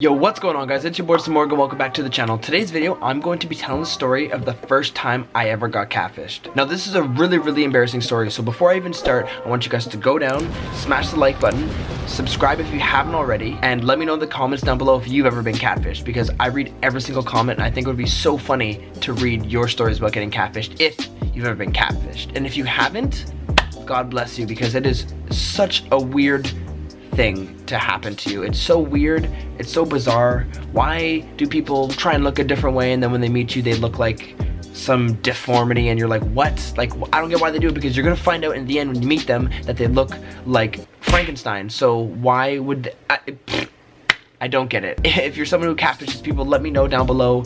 Yo, what's going on guys? It's your boy itzduhmorgan. Welcome back to the channel. Today's video, I'm going to be telling the story of the first time I ever got catfished. Now this is a really embarrassing story, so before I even start, I want you guys to go down, smash the like button, subscribe if you haven't already, and let me know in the comments down below if you've ever been catfished, because I read every single comment and I think it would be so funny to read your stories about getting catfished if you've ever been catfished. And if you haven't, God bless you, because it is such a weird thing to happen to you. It's so weird, it's so bizarre. Why do people try and look a different way and then when they meet you they look like some deformity and you're like, what? Like, I don't get why they do it, because you're gonna find out in the end when you meet them that they look like Frankenstein. So why would I don't get it. If you're someone who catfishes people, let me know down below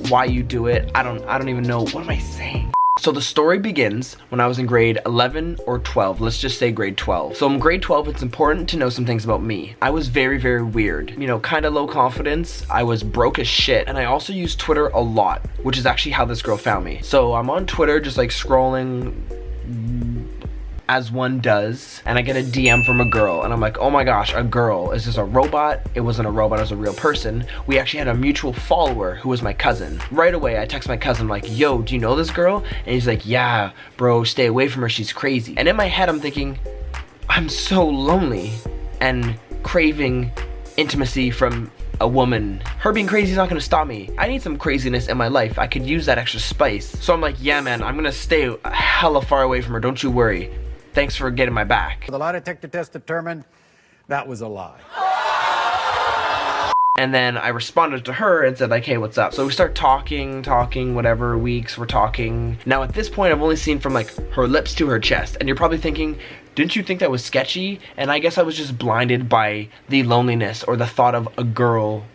why you do it. I don't even know. What am I saying? So the story begins when I was in grade 11 or 12. Let's just say grade 12. So in grade 12, it's important to know some things about me. I was very weird. You know, kind of low confidence. I was broke as shit. And I also used Twitter a lot, which is actually how this girl found me. So I'm on Twitter just like scrolling as one does, and I get a DM from a girl, and I'm like, oh my gosh, a girl. Is this a robot? It wasn't a robot, it was a real person. We actually had a mutual follower who was my cousin. Right away, I text my cousin like, yo, do you know this girl? And he's like, yeah, bro, stay away from her, she's crazy. And in my head, I'm thinking, I'm so lonely and craving intimacy from a woman. Her being crazy is not gonna stop me. I need some craziness in my life. I could use that extra spice. So I'm like, yeah, man, I'm gonna stay hella far away from her, don't you worry. Thanks for getting my back. The lie detector test determined that was a lie. And then I responded to her and said like, hey, what's up? So we start talking, whatever, weeks, we're talking. Now at this point, I've only seen from like her lips to her chest. And you're probably thinking, didn't you think that was sketchy? And I guess I was just blinded by the loneliness or the thought of a girl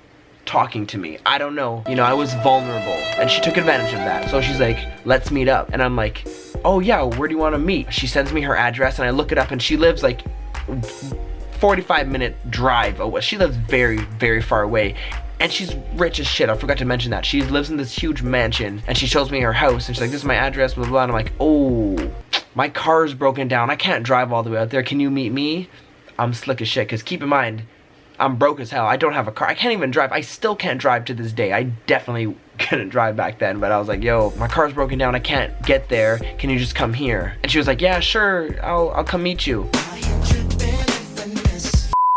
talking to me. I don't know. You know, I was vulnerable and she took advantage of that. So she's like, let's meet up. And I'm like, oh yeah, where do you want to meet? She sends me her address and I look it up and she lives like 45-minute drive away. She lives very far away. And she's rich as shit. I forgot to mention that. She lives in this huge mansion and she shows me her house and she's like, this is my address, blah, blah. And I'm like, oh, my car's broken down. I can't drive all the way out there. Can you meet me? I'm slick as shit, because keep in mind, I'm broke as hell. I don't have a car. I can't even drive. I still can't drive to this day. I definitely couldn't drive back then, but I was like, yo, my car's broken down. I can't get there. Can you just come here? And she was like, yeah, sure. I'll come meet you.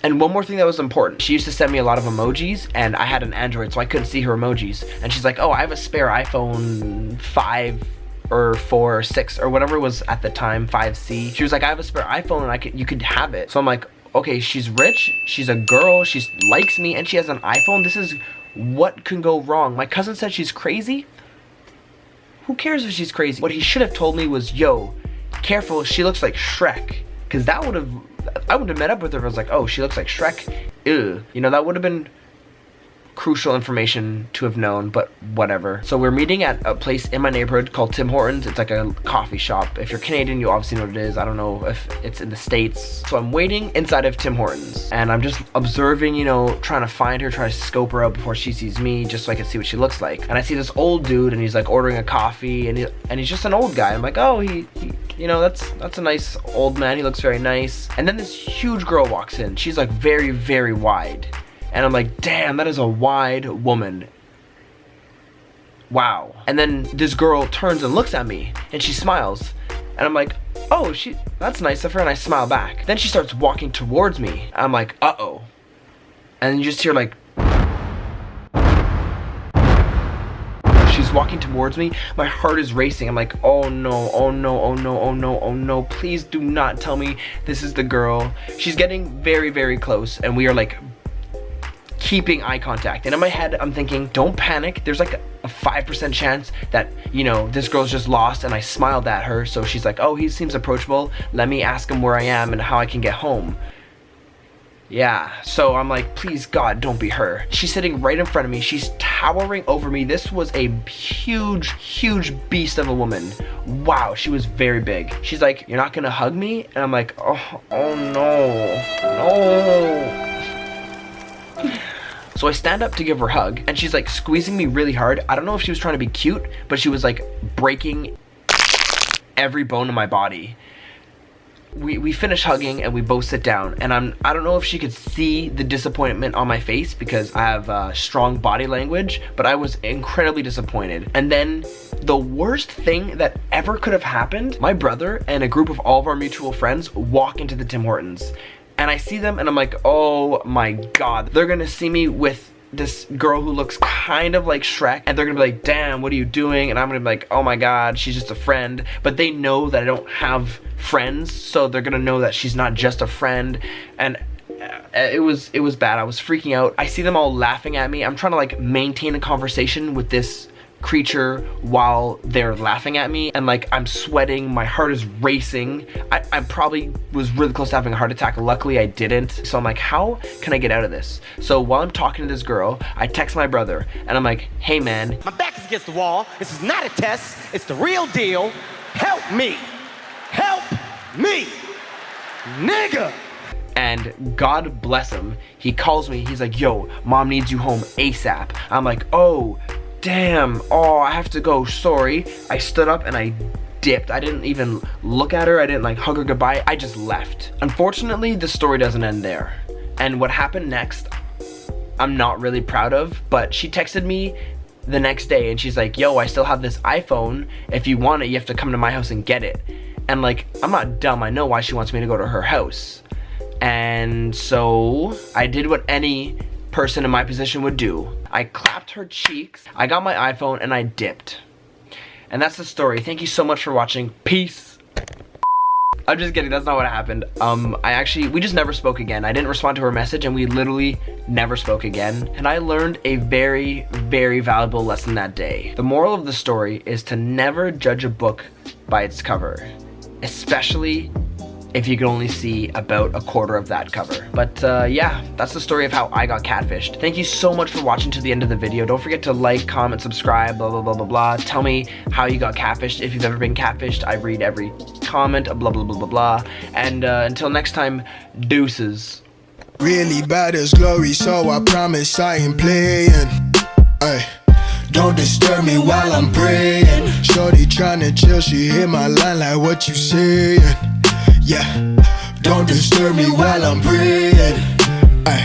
And one more thing that was important, she used to send me a lot of emojis and I had an Android, so I couldn't see her emojis. And she's like, oh, I have a spare iPhone 5 or 4 or 6 or whatever it was at the time, 5C. She was like, I have a spare iPhone and you could have it. So I'm like, okay, she's rich, she's a girl, she likes me, and she has an iPhone. This is what can go wrong. My cousin said she's crazy. Who cares if she's crazy? What he should have told me was, yo, careful, she looks like Shrek. Because I would have met up with her if I was like, oh, she looks like Shrek. Ew. You know, that would have been crucial information to have known, but whatever. So we're meeting at a place in my neighborhood called Tim Hortons. It's like a coffee shop. If you're Canadian, you obviously know what it is. I don't know if it's in the States. So I'm waiting inside of Tim Hortons and I'm just observing, you know, trying to find her, trying to scope her out before she sees me, just so I can see what she looks like. And I see this old dude and he's like ordering a coffee and he's just an old guy. I'm like, oh, he you know, that's a nice old man. He looks very nice. And then this huge girl walks in. She's like very wide. And I'm like, damn, that is a wide woman. Wow. And then this girl turns and looks at me and she smiles. And I'm like, oh, that's nice of her. And I smile back. Then she starts walking towards me. I'm like, uh-oh. And you just hear like, she's walking towards me. My heart is racing. I'm like, oh no, oh no, oh no, oh no, oh no. Please do not tell me this is the girl. She's getting very close and we are like keeping eye contact. And in my head, I'm thinking, don't panic. There's like a 5% chance that, you know, this girl's just lost. And I smiled at her. So she's like, oh, he seems approachable. Let me ask him where I am and how I can get home. Yeah, so I'm like, please God, don't be her. She's sitting right in front of me. She's towering over me. This was a huge beast of a woman. Wow, she was very big. She's like, you're not gonna hug me? And I'm like, oh no. So I stand up to give her a hug and she's like squeezing me really hard. I don't know if she was trying to be cute, but she was like breaking every bone in my body. we finish hugging and we both sit down, and I don't know if she could see the disappointment on my face because I have strong body language, but I was incredibly disappointed. And then the worst thing that ever could have happened, my brother and a group of all of our mutual friends walk into the Tim Hortons, and I see them and I'm like, oh my god, they're gonna see me with this girl who looks kind of like Shrek, and they're gonna be like, damn, what are you doing? And I'm gonna be like, oh my god, she's just a friend. But they know that I don't have friends, so they're gonna know that she's not just a friend. And it was bad. I was freaking out. I see them all laughing at me. I'm trying to like maintain a conversation with this creature while they're laughing at me, and like I'm sweating, my heart is racing. I probably was really close to having a heart attack. Luckily I didn't. So I'm like, how can I get out of this? So while I'm talking to this girl, I text my brother and I'm like, hey man, my back is against the wall. This is not a test. It's the real deal. Help me. Help me, nigga. and God bless him, he calls me, he's like, yo, mom needs you home ASAP. I'm like, oh damn, oh, I have to go, sorry. I stood up and I dipped. I didn't even look at her. I didn't like hug her goodbye. I just left. Unfortunately, the story doesn't end there. And what happened next, I'm not really proud of, but she texted me the next day and she's like, yo, I still have this iPhone. If you want it, you have to come to my house and get it. And like, I'm not dumb. I know why she wants me to go to her house. And so I did what any person in my position would do. I clapped her cheeks, I got my iPhone, and I dipped. And that's the story. Thank you so much for watching. Peace. I'm just kidding, that's not what happened. We just never spoke again. I didn't respond to her message and we literally never spoke again. And I learned a very, very valuable lesson that day. The moral of the story is to never judge a book by its cover, especially if you can only see about a quarter of that cover. But yeah, that's the story of how I got catfished. Thank you so much for watching to the end of the video. Don't forget to like, comment, subscribe, blah, blah, blah, blah, blah. Tell me how you got catfished. If you've ever been catfished, I read every comment, blah, blah, blah, blah, blah. And until next time, deuces. Really bad as glory, so I promise I ain't playing. Ay. Don't disturb me while I'm praying. Shorty tryna chill, she hit my line like, what you saying? Yeah, don't disturb me while I'm praying. Ay.